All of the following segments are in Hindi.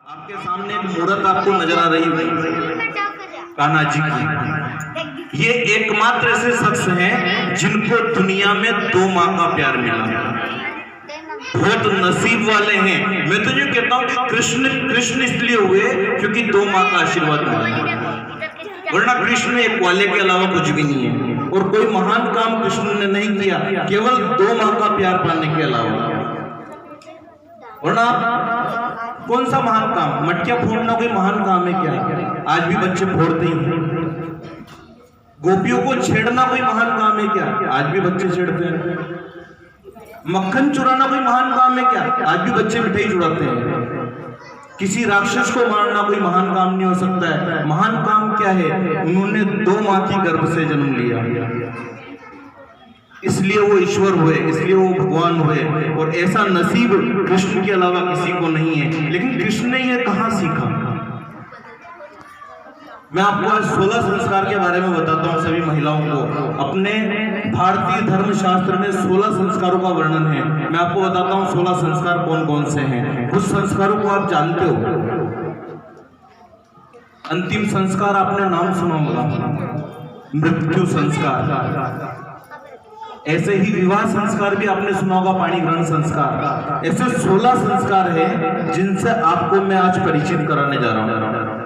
आपके सामने एक मूर्त आपको नजर आ रही होगी कान्हा जी की। ये एकमात्र ऐसे शख्स हैं जिनको दुनिया में 2 माँ का प्यार मिला। बहुत नसीब वाले हैं। मैं तो ये कहता हूँ कि कृष्ण इसलिए हुए क्योंकि 2 माँ का आशीर्वाद मिला, वरना कृष्ण एक वाले के अलावा कुछ भी नहीं है। और कोई महान काम कृष्ण ने नहीं किया केवल 2 माँ का प्यार पाने के अलावा। वरना कौन सा महान काम? मटकियां फोड़ना कोई महान काम है क्या? आज भी बच्चे फोड़ते ही हैं। गोपियों को छेड़ना कोई महान काम है क्या? आज भी बच्चे छेड़ते हैं। मक्खन चुराना कोई महान काम है क्या? आज भी बच्चे मिठाई चुराते हैं। किसी राक्षस को मारना कोई महान काम नहीं हो सकता है। महान काम क्या है? उन्होंने 2 माँ की गर्भ से जन्म लिया, इसलिए वो ईश्वर हुए, इसलिए वो भगवान हुए। और ऐसा नसीब कृष्ण के अलावा किसी को नहीं है। लेकिन कृष्ण ने ये कहाँ सीखा? मैं आपको आज 16 संस्कार के बारे में बताता हूँ सभी महिलाओं को। अपने भारतीय धर्मशास्त्र में 16 संस्कारों का वर्णन है। मैं आपको बताता हूँ 16 संस्कार कौन कौन से हैं। कुछ संस्कारों को आप जानते हो। अंतिम संस्कार आपने नाम सुना होगा, मृत्यु संस्कार। ऐसे ही विवाह संस्कार भी आपने सुना होगा, पाणी ग्रहण संस्कार। ऐसे 16 संस्कार हैं जिनसे आपको मैं आज परिचित कराने जा रहा हूं।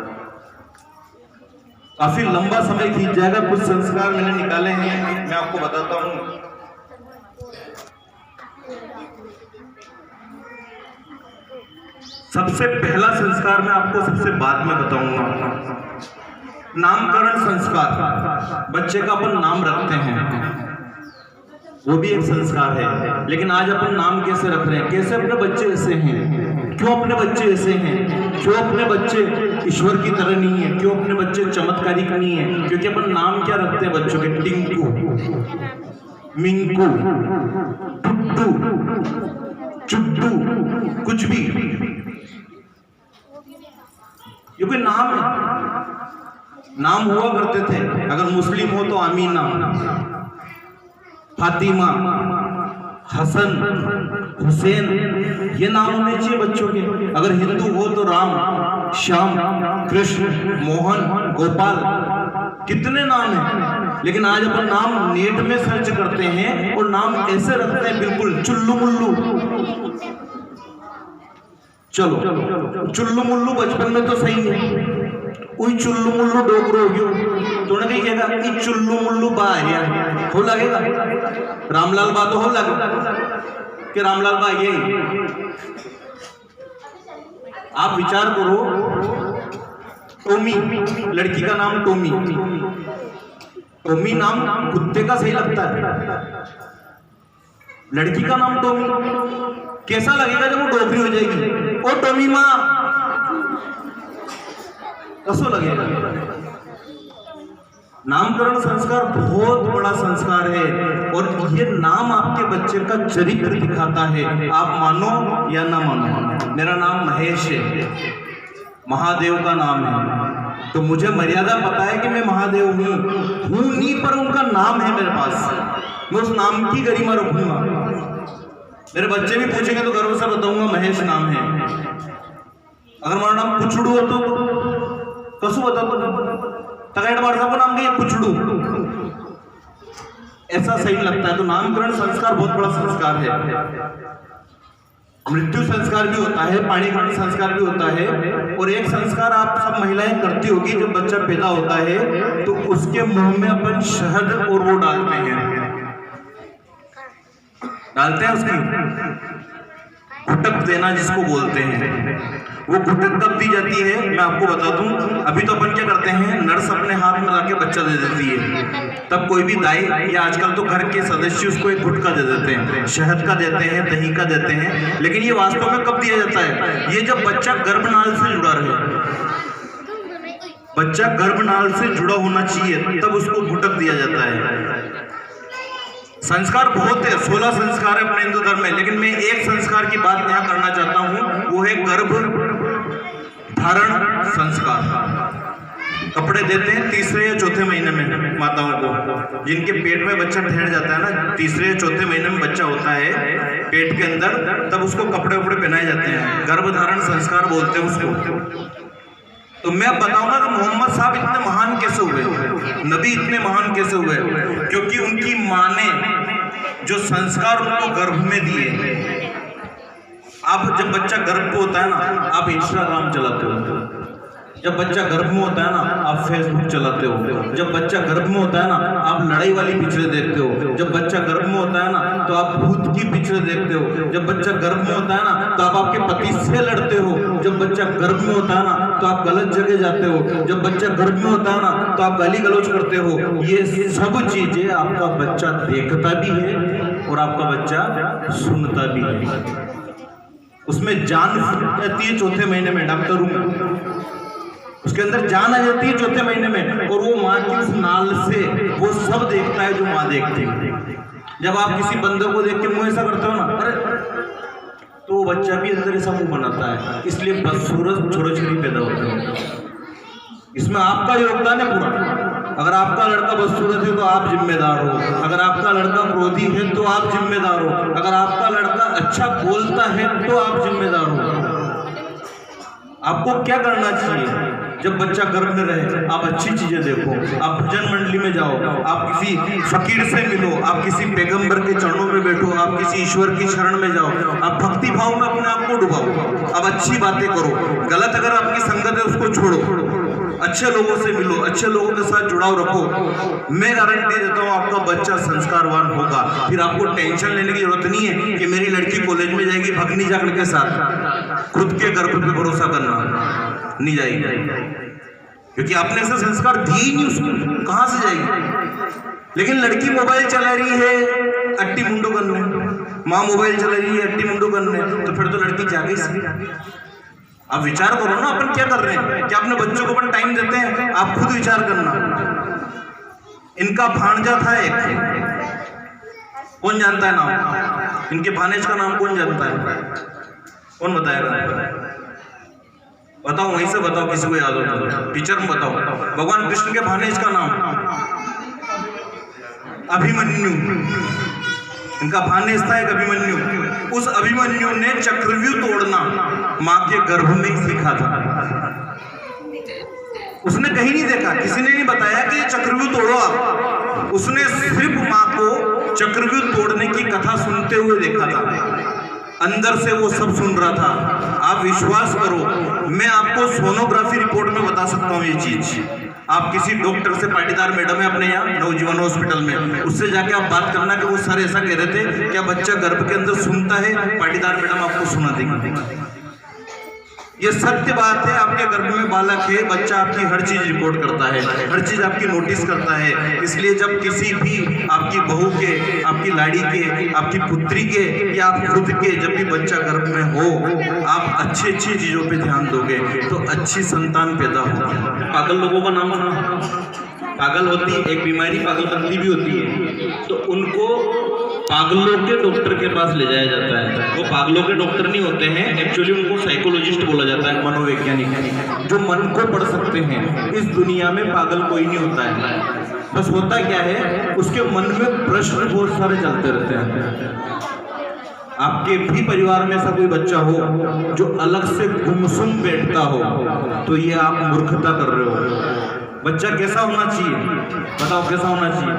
काफी लंबा समय खींच जाएगा। कुछ संस्कार मैंने निकाले हैं, मैं आपको बताता हूं। सबसे पहला संस्कार मैं आपको सबसे बाद में बताऊंगा, नामकरण संस्कार। बच्चे का अपन नाम रखते हैं, वो भी एक संस्कार है। लेकिन आज अपन नाम कैसे रख रहे हैं? कैसे अपने बच्चे ऐसे हैं? क्यों अपने बच्चे ऐसे हैं? क्यों अपने बच्चे ईश्वर की तरह नहीं है? क्यों अपने बच्चे चमत्कारिक नहीं है? क्योंकि अपन नाम क्या रखते हैं बच्चों के? टिंकू, मिंकू, टुट्टू, चुट्टू, कुछ भी। ये कोई नाम है? नाम हुआ करते थे। अगर मुस्लिम हो तो आमीना, फातिमा, हसन, हुसैन, ये नाम होने चाहिए बच्चों के। अगर हिंदू हो तो राम, श्याम, कृष्ण, मोहन, गोपाल, कितने नाम हैं। लेकिन आज अपन नाम नेट में सर्च करते हैं और नाम ऐसे रखते हैं बिल्कुल चुल्लू मुल्लू। चलो चुल्लू मुल्लू बचपन में तो सही है, कोई चुल्लू मुल्लू डोगरो हो गयो तो नहीं कहेगा कि चुल्लू मुल्लू बा है, हो लगेगा। रामलाल बा तो हो लगेगा कि रामलाल बा ये। आप विचार करो, टोमी, लड़की का नाम टोमी। टोमी नाम कुत्ते का सही लगता है, लड़की का नाम टोमी कैसा लगेगा जब वो डोगरी हो जाएगी? ओ टोमी माँ, कसो लगेगा? नामकरण संस्कार बहुत बड़ा संस्कार है और ये नाम आपके बच्चे का चरित्र दिखाता है। आप मानो या ना मानो, मेरा नाम महेश है, महादेव का नाम है, तो मुझे मर्यादा पता है कि मैं महादेव हूँ नहीं, पर उनका नाम है मेरे पास, मैं उस नाम की गरिमा रखूंगा। मेरे बच्चे भी पूछेंगे तो गर्व से बताऊंगा महेश नाम है। अगर मेरा नाम पुछड़ू हो तो कसू बता तगड़ बार को नाम के पुछड़ू, ऐसा सही लगता है। तो नामकरण संस्कार बहुत बड़ा संस्कार है। मृत्यु संस्कार भी होता है, पाणी ग्रहण संस्कार भी होता है। और एक संस्कार आप सब महिलाएं करती होगी, जब बच्चा पैदा होता है तो उसके मुंह में अपन शहद और वो डालते हैं उसकी घुटक देना जिसको बोलते हैं। वो घुटक कब दी जाती है मैं आपको बता दूं। अभी तो अपन क्या करते हैं, नर्स अपने हाथ में लाके बच्चा दे देती है, तब कोई भी दाई या आजकल तो घर के सदस्य उसको एक गुटका दे देते हैं, शहद का देते हैं, दही का देते हैं। लेकिन ये वास्तव में कब दिया जाता है? ये जब बच्चा गर्भनाल से जुड़ा रहे, बच्चा गर्भनाल से जुड़ा होना चाहिए, तब उसको घुटक दिया जाता है। संस्कार बहुत है, 16 संस्कार है अपने हिंदू धर्म में। लेकिन मैं एक संस्कार की बात यहाँ करना चाहता हूँ, वो है गर्भ धारण संस्कार। कपड़े देते हैं 3 या 4 महीने में माताओं को, जिनके पेट में बच्चा ठहर जाता है ना, 3 या 4 महीने में बच्चा होता है, पेट के अंदर, तब उसको कपड़े उपड़े पहनाए जाते हैं, गर्भधारण संस्कार बोलते हैं उसको। तो मैं बताऊंगा कि मोहम्मद साहब इतने महान कैसे हुए, नबी इतने महान कैसे हुए, क्योंकि उनकी माँ ने जो संस्कार उनको गर्भ में दिए। आप जब बच्चा गर्भ में होता है ना, आप इंस्टाग्राम चलाते हो, जब बच्चा गर्भ में होता है ना आप फेसबुक चलाते हो, जब बच्चा गर्भ में होता है ना आप लड़ाई वाली पिक्चरें देखते हो, जब बच्चा गर्भ में होता है ना तो आप भूत की पिक्चरें देखते हो, जब बच्चा गर्भ में होता है ना तो आप आपके पति से लड़ते हो, जब बच्चा गर्भ में होता है ना तो आप गलत जगह जाते हो, जब बच्चा गर्भ में होता है ना तो आप गाली गलौज करते हो। ये सब चीजें आपका बच्चा देखता भी है और आपका बच्चा सुनता भी है। उसमें जान जाती है चौथे महीने में, डॉक्टर हूं, उसके अंदर जान आ जाती है चौथे महीने में, और वो माँ की उस नाल से वो सब देखता है जो माँ देखती है। जब आप किसी बंदर को देख के मुंह ऐसा करते हो ना, अरे, तो वो बच्चा भी अंदर ऐसा मुंह बनाता है। इसलिए बदसूरत छोटे छोटे पैदा होते हैं। इसमें आपका योगदान है पूरा। अगर आपका लड़का बदसूरत है तो आप जिम्मेदार हो, अगर आपका लड़का क्रोधी है तो आप जिम्मेदार हो, अगर आपका लड़का अच्छा बोलता है तो आप जिम्मेदार हो। आपको क्या करना चाहिए? जब बच्चा गर्भ में रहे आप अच्छी चीजें देखो, आप भजन मंडली में जाओ, आप किसी फकीर से मिलो, आप किसी पैगंबर के चरणों में बैठो, आप किसी ईश्वर की शरण में जाओ, आप भक्ति भाव में अपने आप को डुबाओ, आप अच्छी बातें करो। गलत अगर आपकी संगत है उसको छोड़ो, अच्छे लोगों से मिलो, अच्छे लोगों के साथ जुड़ाव रखो। मैं गारंटी देता हूँ आपका बच्चा संस्कारवान होगा। फिर आपको टेंशन लेने की जरूरत नहीं है कि मेरी लड़की कॉलेज में जाएगी भगनी जाकर के साथ, खुद के गर्भ पे भरोसा करना नहीं जाएगी, क्योंकि आपने ऐसे संस्कार दिए ही नहीं उसको, कहां से जाएगी। लेकिन लड़की मोबाइल चला रही है अट्टी मुंडो करने, माँ मोबाइल चला रही है अट्टी मुंडो करने, तो फिर तो लड़की जागी सी। आप विचार करो ना, अपन क्या कर रहे हैं, क्या अपने बच्चों को अपन टाइम देते हैं? आप खुद विचार करना। इनका भांजा था एक, कौन जानता है नाम? इनके भानेज का नाम कौन जानता है? कौन बताएगा? बताओ, वहीं से बताओ, किसी को याद हो तो टीचर में बताओ। भगवान कृष्ण के भानेज का नाम अभिमन्यु, इनका भानेज था एक अभिमन्यु। उस अभिमन्यु ने चक्रव्यूह तोड़ना मां के गर्भ में ही सीखा था। उसने कहीं नहीं देखा, किसी ने नहीं बताया कि चक्रव्यूह तोड़ो आप, उसने सिर्फ मां को चक्रव्यूह तोड़ने की कथा सुनते हुए देखा था। अंदर से वो सब सुन रहा था। आप विश्वास करो, मैं आपको सोनोग्राफी रिपोर्ट में बता सकता हूँ ये चीज। आप किसी डॉक्टर से, पाटीदार मैडम है अपने यहाँ नवजीवन हॉस्पिटल में, उससे जाके आप बात करना कि वो सर ऐसा कह रहे थे, क्या बच्चा गर्भ के अंदर सुनता है? पाटीदार मैडम आपको सुना देंगे। ये सत्य बात है। आपके गर्भ में बालक है, बच्चा आपकी हर चीज रिपोर्ट करता है, हर चीज आपकी नोटिस करता है। इसलिए जब किसी भी आपकी बहू के, आपकी लाड़ी के, आपकी पुत्री के या आप खुद के जब भी बच्चा गर्भ में हो, आप अच्छी अच्छी चीजों पे ध्यान दोगे तो अच्छी संतान पैदा होगी। पागल लोगों का नाम सुना? पागल होती एक बीमारी पागलपंती भी होती है, तो उनको पागलों के डॉक्टर के पास ले जाया जाता है। वो पागलों के डॉक्टर नहीं होते हैं, एक्चुअली उनको साइकोलॉजिस्ट बोला जाता है, मनोवैज्ञानिक, जो मन को पढ़ सकते हैं। इस दुनिया में पागल कोई नहीं होता है, बस होता क्या है उसके मन में प्रश्न बहुत सारे चलते रहते हैं। आपके भी परिवार में ऐसा कोई बच्चा हो जो अलग से गुमसुम बैठता हो, तो ये आप मूर्खता कर रहे हो। बच्चा कैसा होना चाहिए? बताओ कैसा होना चाहिए?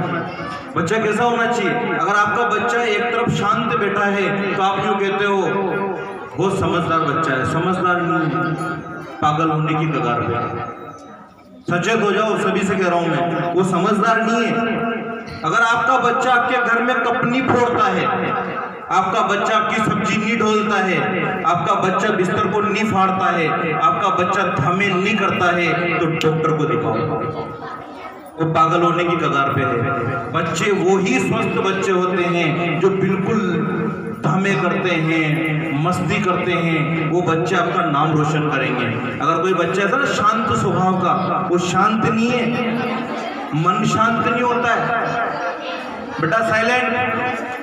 बच्चा कैसा होना चाहिए? अगर आपका बच्चा एक तरफ शांत बैठा है तो आप क्यों कहते हो बहुत समझदार बच्चा है? समझदार नहीं, पागल होने की कगार पे। सचेत हो जाओ, सभी से कह रहा हूं मैं, वो समझदार नहीं है। अगर आपका बच्चा आपके घर में कपनी फोड़ता है, आपका बच्चा आपकी सब्जी नहीं ढोलता है, आपका बच्चा बिस्तर को नहीं फाड़ता है, आपका बच्चा धमे नहीं करता है, तो डॉक्टर को दिखाओ, वो पागल होने की कगार पे है। बच्चे वो ही स्वस्थ बच्चे होते हैं जो बिल्कुल धमे करते हैं, मस्ती करते हैं, वो बच्चे आपका नाम रोशन करेंगे। अगर कोई बच्चा ऐसा ना शांत स्वभाव का, वो शांत नहीं है, मन शांत नहीं होता है बेटा, साइलेंट।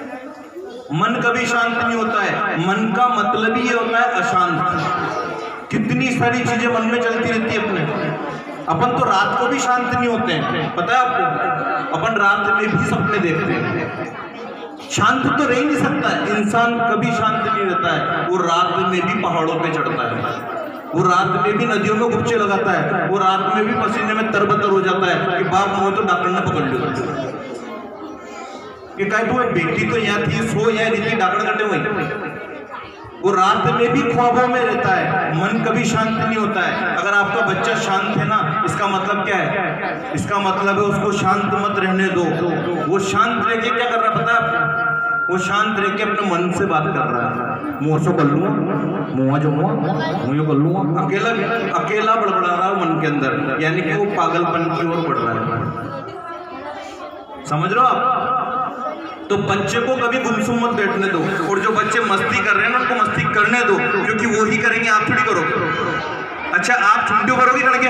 मन कभी शांत नहीं होता है, मन का मतलब ही ये होता है अशांत। कितनी सारी चीजें मन में चलती रहती है अपने। अपन तो रात को भी शांत नहीं होते हैं, पता है आपको? अपन रात में भी सपने देखते हैं, शांत तो रह ही नहीं सकता है, इंसान कभी शांत नहीं रहता है। वो रात में भी पहाड़ों पे चढ़ता है, वो रात में भी नदियों में गुप्चे लगाता है, वो रात में भी पसीने में तरबतर हो जाता है कि बाप मुझे तो डॉक्टर ने पकड़ लिया कि काय तू बेटी तो यहाँ थी, सो यहाँ रीति डॉक्टर कटे हुई। वो रात में भी ख्वाबों में रहता है, मन कभी शांत नहीं होता है। अगर आपका बच्चा शांत है ना, इसका मतलब क्या है? इसका मतलब है उसको शांत मत रहने दो। वो शांत रह के क्या कर रहा है पता है? वो शांत रह के अपने मन से बात कर रहा है। मुँह से कर लूँगा, मुँह जो मुँह कर लूँगा, अकेला अकेला बड़बड़ा रहा है मन के अंदर, यानी कि वो पागलपन की ओर बढ़ रहा है। समझ रहे हो आप? तो बच्चे को कभी गुमसुम मत बैठने दो, और जो बच्चे मस्ती कर रहे हैं ना उनको मस्ती करने दो, क्योंकि वो ही करेंगे, आप थोड़ी करोगे। अच्छा आप छुट्टियों करोगे लड़के?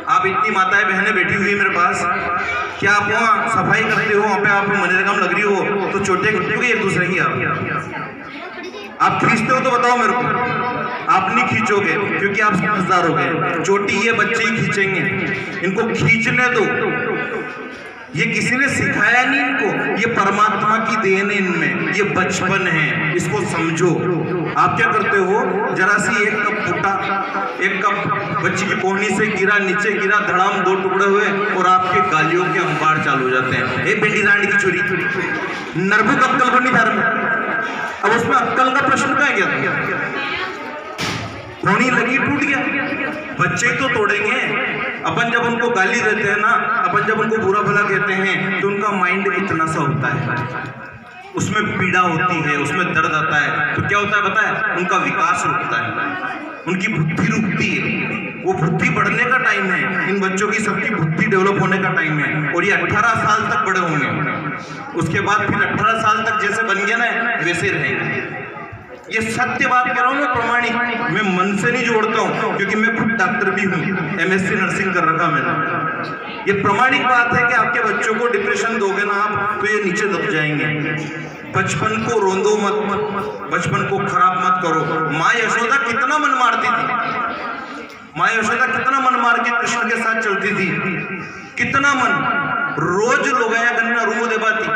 आप इतनी माताएं बहनें बैठी हुई है मेरे पास, क्या आप वहाँ सफाई करते हो, वहाँ पे आप मनरेगा में लग रही हो तो चोटियाँ खींचोगे एक दूसरे की? आप खींचते हो तो बताओ मेरे को। आप नहीं खींचोगे क्योंकि आप समझदार हो गए। चोटी ये बच्चे ही खींचेंगे, इनको खींचने दो। ये किसी ने सिखाया नहीं इनको, ये परमात्मा की देन है इनमें, ये बचपन है, इसको समझो। आप क्या करते हो, जरा सी एक कप फूटा, एक कप बच्ची की कोहनी से गिरा, नीचे गिरा, धड़ाम 2 टुकड़े हुए और आपके गालियों के अंबार चालू हो जाते हैं। ए बेटी रानी की चोरी, नरबुक अक्कल को नहीं धर्म। अब उसमें अक्कल का प्रश्न क्या है? क्या होनी लगी टूट गया। बच्चे तो तोड़ेंगे। अपन जब उनको गाली देते हैं ना, अपन जब उनको बुरा भला कहते हैं तो उनका माइंड इतना सा होता है, उसमें पीड़ा होती है, उसमें दर्द आता है। तो क्या होता है पता है? उनका विकास रुकता है, उनकी बुद्धि रुकती है। वो बुद्धि बढ़ने का टाइम है, इन बच्चों की सबकी बुद्धि डेवलप होने का टाइम है, और ये 18 साल तक बड़े होंगे। उसके बाद फिर 18 साल तक जैसे बन गया ना वैसे रहेंगे। ये सत्य बात कह रहा हूँ मैं, प्रमाणिक, मैं मन से नहीं जोड़ता हूँ, क्योंकि मैं खुद डॉक्टर भी हूँ, MSc नर्सिंग कर रखा मैंने। ये प्रमाणिक बात है कि आपके बच्चों को डिप्रेशन दोगे ना आप तो ये नीचे दब जाएंगे। बचपन को रोंदो मत, बचपन को खराब मत करो। माँ यशोदा कितना मन मारती थी, माँ यशोदा कितना मन मार के कृष्ण के साथ चलती थी, कितना मन। रोज लोगया गन्ना रूमो दे बाती,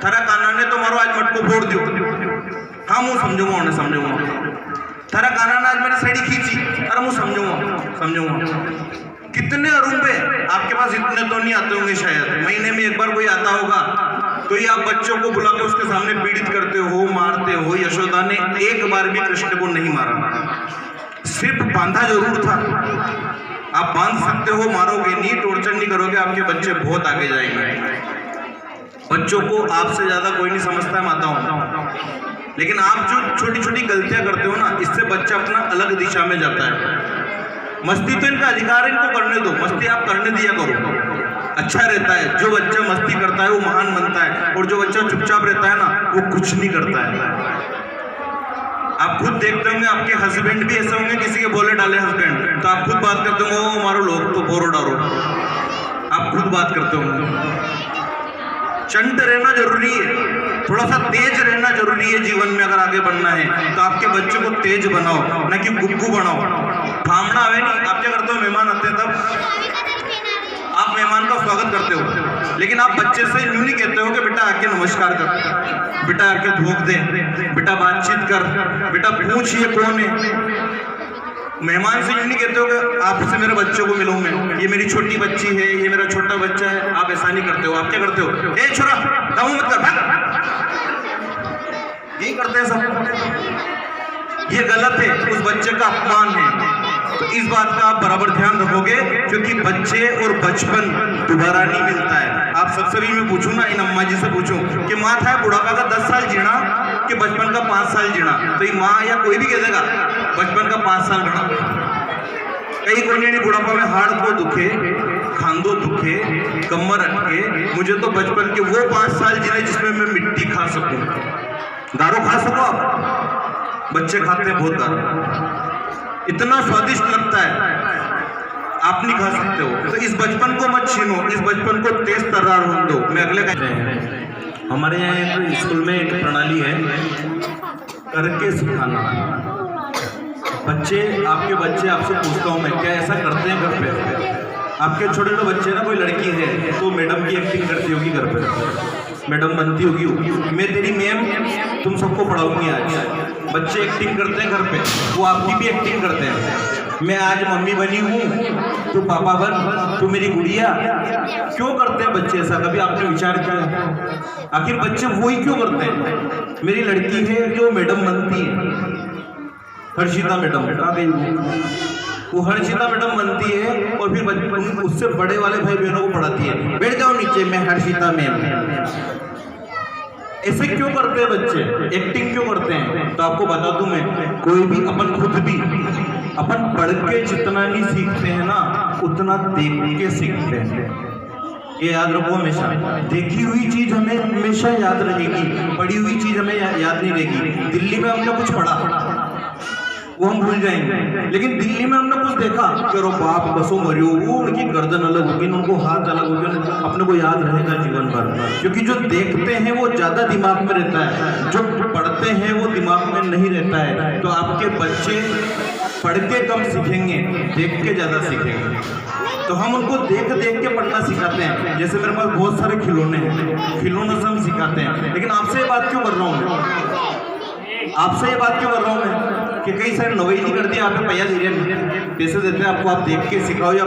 थारा काना ने तो मारो आज मटको फोड़ दियो, हाँ मुँह समझूंगा, उन्हें समझूंगा। थारा काना ने आज मेरी साड़ी खींची, अरे मुँह समझूंगा। कितने अरूबे आपके पास, इतने तो नहीं आते होंगे शायद, महीने में एक बार कोई आता होगा, तो ये आप बच्चों को बुला के उसके सामने पीड़ित करते हो, मारते हो। यशोदा ने एक बार भी कृष्ण को नहीं मारा, सिर्फ बांधा जरूर था। आप बांध सकते हो, मारोगे नहीं, टॉर्चर नहीं करोगे, आपके बच्चे बहुत आगे जाएंगे। बच्चों को आपसे ज्यादा कोई नहीं समझता है माताओं, लेकिन आप जो छोटी छोटी गलतियां करते हो ना, इससे बच्चा अपना अलग दिशा में जाता है। मस्ती तो इनका अधिकार है, इनको करने दो, मस्ती आप करने दिया करो, अच्छा रहता है। जो बच्चा मस्ती करता है वो महान बनता है, और जो बच्चा चुपचाप रहता है ना वो कुछ नहीं करता है। आप खुद देखते होंगे, आपके हस्बैंड भी ऐसे होंगे, किसी के बोले डाले हस्बैंड तो आप खुद बात करते होंगे, वो मारो लोग तो बोरो डारो, आप खुद बात करते होंगे। चंट रहना जरूरी है, थोड़ा सा तेज रहना जरूरी है जीवन में। अगर आगे बढ़ना है तो आपके बच्चों को तेज बनाओ, ना कि गुग्गू बनाओ। थामना है नहीं, आप क्या करते हो, मेहमान आते हैं तब आप मेहमान का स्वागत करते हो, लेकिन आप बच्चे से यूं नहीं कहते हो कि बेटा आके नमस्कार कर, बेटा आके धोख दे, बेटा बातचीत कर, बेटा पूछ ये कौन है। मेहमान से यूं नहीं कहते हो कि आपसे मेरे बच्चों को मिलूं मैं, ये मेरी छोटी बच्ची है, ये मेरा छोटा बच्चा है। आप ऐसा नहीं करते हो। आप क्या करते हो, ए छोरा दाऊ मत कर, भाग, यही करते हैं सब। ये गलत है, उस बच्चे का अपमान है। तो इस बात का आप बराबर ध्यान रखोगे, क्योंकि बच्चे और बचपन दोबारा नहीं मिलता है। आप सबसे भी मैं पूछूं ना, इन अम्मा जी से पूछूं कि माँ था बुढ़ापा का 10 साल जीना कि बचपन का 5 साल जीना, तो ये माँ या कोई भी कह देगा बचपन का 5 साल गणा। कई कोने बुढ़ापा में हाड़ को दुखे, खांदो दुखे, कमर अटके, मुझे तो बचपन के वो 5 साल जीने जिसमें मैं मिट्टी खा सकूं। दारू खा सको आप, बच्चे खाते हैं बहुत दारू, इतना स्वादिष्ट लगता है, आप नहीं खा सकते हो। तो इस बचपन को मत छीनो, इस बचपन को तेज तर्रार होने दो। मैं अगले का, हमारे यहाँ एक स्कूल में एक प्रणाली है, करके सिखाना। बच्चे, आपके बच्चे, आपसे पूछता हूँ मैं, क्या ऐसा करते हैं घर पे? आपके छोटे छोटे बच्चे ना, कोई लड़की है तो मैडम की एक्टिंग करती होगी घर पे, मैडम बनती होगी। मैं तेरी मैम तुम सबको पढ़ाऊंगी आज। बच्चे एक्टिंग करते हैं घर पे, वो आपकी भी एक्टिंग करते हैं। मैं आज मम्मी बनी हूँ, तू पापा बन, तू मेरी गुड़िया। क्यों करते हैं बच्चे ऐसा? कभी आपने विचार किया? आखिर बच्चे वही क्यों करते हैं? मेरी लड़की है जो मैडम बनती है, हर्षिता मैडम, कहाँ गई वो हर्षिता मैडम बनती है और फिर उससे बड़े वाले भाई बहनों को पढ़ाती है। बैठ जाओ नीचे, मैं हर्षिता मैम। ऐसे क्यों करते हैं बच्चे? एक्टिंग क्यों करते हैं? तो आपको बता दूं मैं, कोई भी अपन खुद भी अपन पढ़ के जितना नहीं सीखते हैं ना, उतना देख के सीखते हैं। ये याद रखो हमेशा, देखी हुई चीज हमें हमेशा याद रहेगी, पढ़ी हुई चीज हमें याद नहीं रहेगी। दिल्ली में हमने कुछ पढ़ा वो हम भूल जाएंगे, लेकिन दिल्ली में हमने कुछ देखा, करो बाप बसो मरियो, वो उनकी गर्दन अलग होगी, उनको हाथ अलग होगी, अपने को याद रहेगा जीवन भर। क्योंकि जो देखते हैं वो ज्यादा दिमाग में रहता है, जो पढ़ते हैं वो दिमाग में नहीं रहता है। तो आपके बच्चे पढ़ के कम सीखेंगे, देख के ज्यादा सीखेंगे। तो हम उनको देख देख के पढ़ना सिखाते हैं। जैसे मेरे पास बहुत सारे खिलौने हैं, खिलौनों से हम सिखाते हैं। लेकिन आपसे ये बात क्यों कर रहा हूँ आपसे ये बात क्यों कर रहा हूँ मैं कि कई सारे नवेली कर दिया आपने पैसा दे रहे पैसे देते हैं आपको, आप देख के सिखाओ या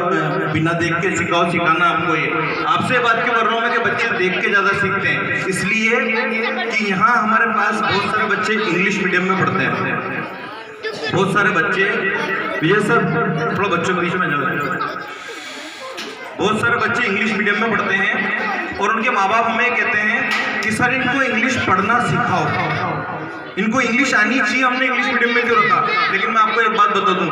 बिना देख के सिखाओ, सिखाना आपको। ये आपसे ये बात क्यों कर रहा हूँ मैं कि बच्चे देख के ज़्यादा सीखते हैं, इसलिए कि यहाँ हमारे पास बहुत सारे बच्चे इंग्लिश मीडियम में पढ़ते हैं। बहुत सारे बच्चे, विजय सर थोड़ा बच्चों के बीच में जा रहे हैं, बहुत सारे बच्चे इंग्लिश मीडियम में पढ़ते हैं और उनके माँ बाप हमें कहते हैं कि सर इनको इंग्लिश पढ़ना सिखाओ, इनको इंग्लिश आनी चाहिए, हमने इंग्लिश मीडियम में क्यों रखा। लेकिन मैं आपको एक बात बता दूं,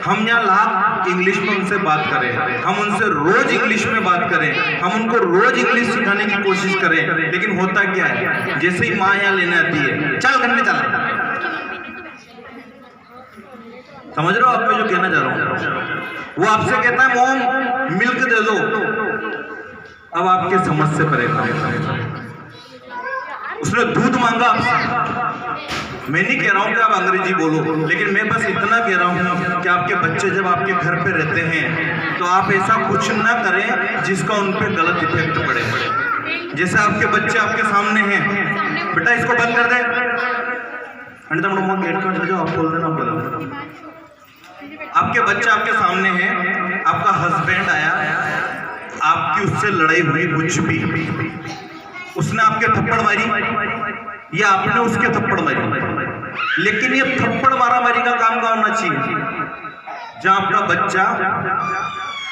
हम यहाँ लाख इंग्लिश में उनसे बात करें, हम उनसे रोज इंग्लिश में बात करें, हम उनको रोज इंग्लिश सिखाने की कोशिश करें, लेकिन होता क्या है, जैसे ही माँ यहाँ लेने आती है, चल करने चला, समझ रहे हो आप मैं जो कहना चाह रहा हूँ? वो आपसे कहता है मोम मिल्क दे दो, अब आपके समझ से परे उसने दूध मांगा आपसे। मैं नहीं कह रहा हूं कि आप अंग्रेजी बोलो, लेकिन मैं बस इतना कह रहा हूं कि आपके बच्चे जब आपके घर पे रहते हैं तो आप ऐसा कुछ ना करें जिसका उन पे गलत इफेक्ट पड़े। जैसे आपके बच्चे आपके सामने हैं, बेटा इसको बंद कर दे, गेट कर जाओ, आप बोल देना बोला। आपके बच्चे आपके सामने हैं, आपका हस्बैंड आया, आपकी उससे लड़ाई हुई, कुछ भी, उसने आपके थप्पड़ मारी या आपने उसके थप्पड़ मारी, लेकिन ये थप्पड़ मारा मारी का काम का होना चाहिए जहां आपका बच्चा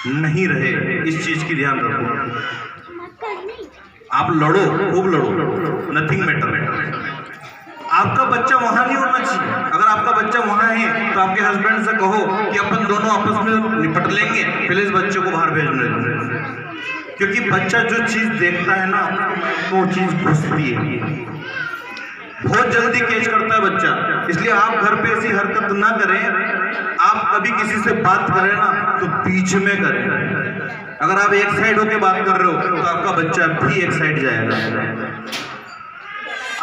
नहीं रहे। इस चीज की ध्यान रखो। आप लड़ो, खूब लड़ो, नथिंग मैटर, आपका बच्चा वहां नहीं होना चाहिए। अगर आपका बच्चा वहां है तो आपके हस्बैंड से कहो कि अपन दोनों आपस में निपट लेंगे, पहले इस बच्चे को बाहर भेजने दो। क्योंकि बच्चा जो चीज देखता है ना वो चीज घुसती है, बहुत जल्दी कैच करता है बच्चा। इसलिए आप घर पे ऐसी हरकत ना करें। आप कभी किसी से बात करें ना तो बीच में करें। अगर आप एक साइड होके बात कर रहे हो तो आपका बच्चा भी एक साइड जाएगा।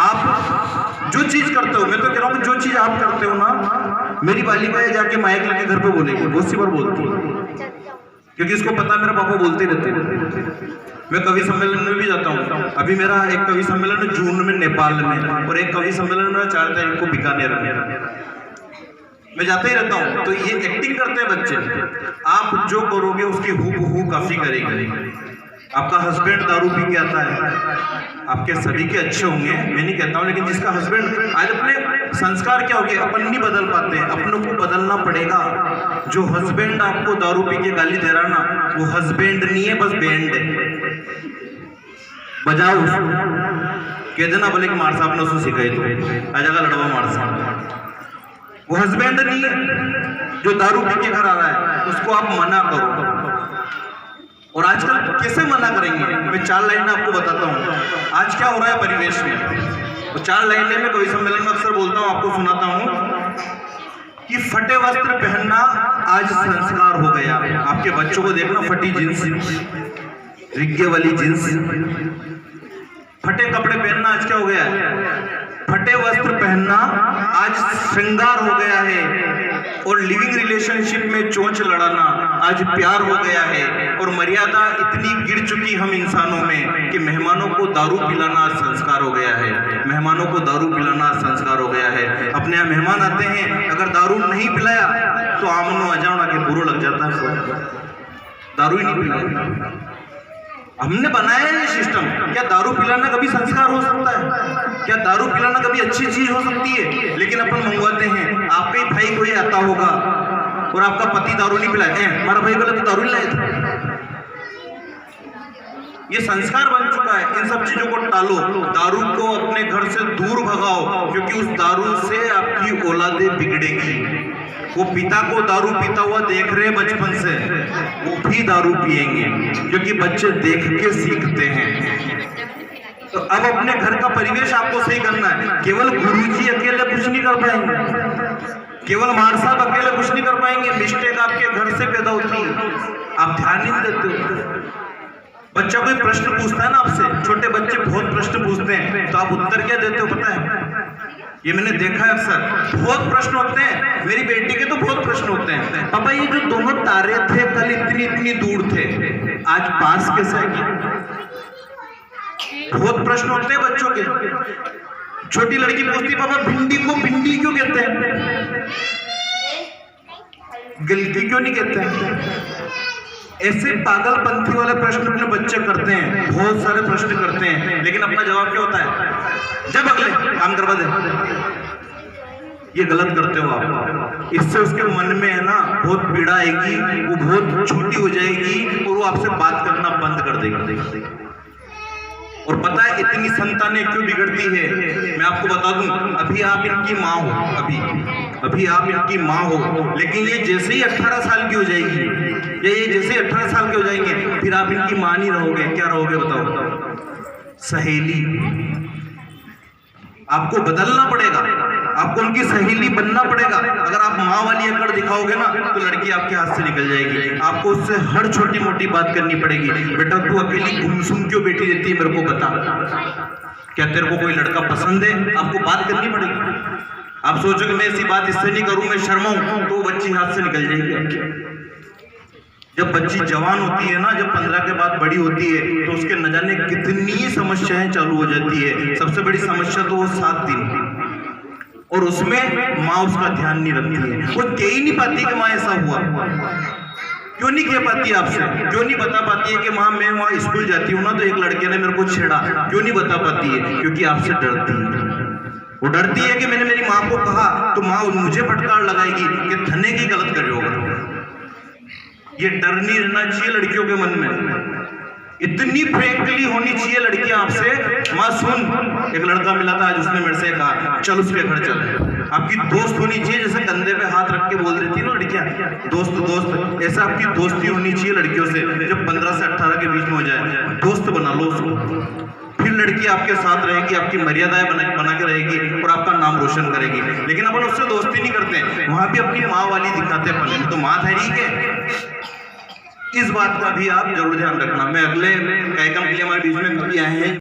आप जो चीज करते हो, मैं तो कह रहा हूँ जो चीज आप करते हो ना, मेरी बालिका जाके माइक लेके घर पे बोलेगी, बहुत सी बार बोलती है, क्योंकि इसको पता मेरा पापा बोलते रहते हैं। मैं कवि सम्मेलन में भी जाता हूँ। अभी मेरा एक कवि सम्मेलन है जून में नेपाल में, और एक कवि सम्मेलन मेरा 4 तारीख को बीकानेर में। मैं जाता ही रहता हूँ। तो ये एक्टिंग करते हैं बच्चे। आप जो करोगे उसकी हूबहू कॉपी करेंगे। आपका हस्बैंड दारू पी के आता है, आपके सभी के अच्छे होंगे, मैं नहीं कहता हूँ, लेकिन जिसका हस्बैंड, आज अपने संस्कार क्या हो गए, अपन नहीं बदल पाते, अपनों को बदलना पड़ेगा। जो हस्बैंड आपको दारू पी के गाली दे रहा ना, वो हस्बैंड नहीं है, बस बैंड है। बजाओ उसको, कह देना बोले कि मार साहब ने उसको सिखाई तो आजा का लड़वा मार साहब। वो हस्बैंड नहीं है जो दारू पी के घर आ रहा है, उसको आप मना करो। और आजकल कैसे मना करेंगे, मैं 4 लाइन आपको बताता हूँ। आज क्या हो रहा है परिवेश में, तो 4 लाइनें में कवि सम्मेलन में अक्सर बोलता हूँ, आपको सुनाता हूँ कि फटे वस्त्र पहनना आज संस्कार हो गया। आपके बच्चों को देखना, फटी जींस, रिग्गे वाली जींस, फटे कपड़े पहनना आज क्या हो गया है, फटे वस्त्र पहनना आज श्रृंगार हो गया है। और लिविंग रिलेशनशिप में चोंच लड़ाना आज प्यार हो गया है। और मर्यादा इतनी गिर चुकी हम इंसानों में कि मेहमानों को को दारू पिलाना आज संस्कार हो गया है, मेहमानों को दारू पिलाना आज संस्कार हो गया है। अपने यहाँ मेहमान आते हैं, अगर दारू नहीं पिलाया तो आमनो अजावना के बुरो लग जाता है, दारू ही नहीं पिलाया। हमने बनाया है ये सिस्टम। क्या दारू पिलाना कभी संस्कार हो सकता है? क्या दारू पिलाना कभी अच्छी चीज हो सकती है? लेकिन अपन मंगवाते हैं, आपका ही भाई कोई आता होगा और आपका पति दारू नहीं पिलाए, हमारा भाई बोले तो दारू ही लाए थे। ये संस्कार बन चुका है। इन सब चीजों को टालो, दारू को अपने घर से दूर भगाओ, क्योंकि उस दारू से आपकी औलादें बिगड़ेगी। वो पिता को दारू पीता हुआ देख रहे हैं बचपन से, वो भी दारू पिएंगे, क्योंकि बच्चे देख के सीखते हैं। तो अब अपने घर का परिवेश आपको सही करना है। केवल गुरुजी अकेले कुछ नहीं कर पाएंगे, केवल मार साहब अकेले कुछ नहीं कर पाएंगे। मिस्टेक आपके घर से पैदा होती है, आप ध्यान नहीं देते हो। बच्चा कोई प्रश्न पूछता है ना आपसे, छोटे बच्चे बहुत प्रश्न पूछते हैं, तो आप उत्तर क्या देते हो पता है? ये मैंने देखा है अक्सर, बहुत प्रश्न होते हैं। मेरी बेटी के तो बहुत प्रश्न होते हैं, पापा ये जो दोनों तारे थे कल इतनी इतनी दूर थे, आज पास कैसे आएगी? बहुत प्रश्न होते हैं बच्चों के। छोटी लड़की पूछती, पापा भिंडी को भिंडी क्यों कहते हैं, गिलकी क्यों नहीं कहते हैं? ऐसे पागलपंथी वाले प्रश्न अपने बच्चे करते हैं, बहुत सारे प्रश्न करते हैं, लेकिन अपना जवाब क्या होता है? जब अगले काम करवा दे। ये गलत करते हो आप। इससे उसके मन में है ना बहुत पीड़ा आएगी, वो बहुत छोटी हो जाएगी और वो आपसे बात करना बंद कर देगी। और पता है इतनी संतानें क्यों बिगड़ती है? मैं आपको बता दूं, अभी आप इनकी माँ हो, अभी आप इनकी माँ हो, लेकिन ये जैसे ही 18 साल की हो जाएगी, या ये जैसे 18 साल के हो जाएंगे, फिर आप इनकी माँ नहीं रहोगे। क्या रहोगे बताओ? सहेली। आपको बदलना पड़ेगा, आपको उनकी सहेली बनना पड़ेगा। अगर आप माँ वाली अकड़ दिखाओगे ना तो लड़की आपके हाथ से निकल जाएगी। आपको उससे हर छोटी मोटी बात करनी पड़ेगी। बेटा तू अकेली गुमसुम क्यों बैठी रहती है, मेरे को बता। क्या तेरे को कोई लड़का पसंद है? आपको बात करनी पड़ेगी। आप सोचो कि मैं ऐसी बात इससे नहीं करूं, मैं शर्माऊं, तो बच्ची हाथ से निकल जाएगी। जब बच्ची जवान होती है ना, जब 15 के बाद बड़ी होती है, तो उसके न जाने कितनी समस्याएं चालू हो जाती है। सबसे बड़ी समस्या तो वो 7 दिन, और उसमें माँ उसका ध्यान नहीं रखती है। वो कह ही नहीं पाती कि माँ ऐसा हुआ। क्यों नहीं कह पाती आपसे? क्यों नहीं बता पाती है कि माँ मैं वहाँ स्कूल जाती हूँ ना तो एक लड़के ने मेरे को छेड़ा? क्यों नहीं बता पाती है? क्योंकि आपसे डरती है। वो डरती है कि मैंने मेरी माँ को कहा तो माँ मुझे फटकार लगाएगी कि धने की गलत कर होगा। ये डर नहीं रहना चाहिए लड़कियों के मन में। इतनी फ्रैंकली होनी चाहिए लड़कियां आपसे। माँ सुन, एक लड़का मिला था आज, उसने मेरे से कहा चल उसके घर चल। आपकी दोस्त होनी चाहिए, जैसे कंधे पे हाथ रख के बोल देती है ना लड़कियां, दोस्त दोस्त, ऐसा आपकी दोस्ती होनी चाहिए लड़कियों से। जब 15 से 18 के बीच में हो जाए, दोस्त बना लो उसको। फिर लड़की आपके साथ रहेगी, आपकी मर्यादाएं बना के रहेगी और आपका नाम रोशन करेगी। लेकिन अपन उससे दोस्ती नहीं करते, वहां भी अपनी माँ वाली दिखाते अपन, तो माँ है ठीक है। इस बात का भी आप जरूर ध्यान रखना। मैं अगले कार्यक्रम के लिए हमारे बीच में कभी आए हैं।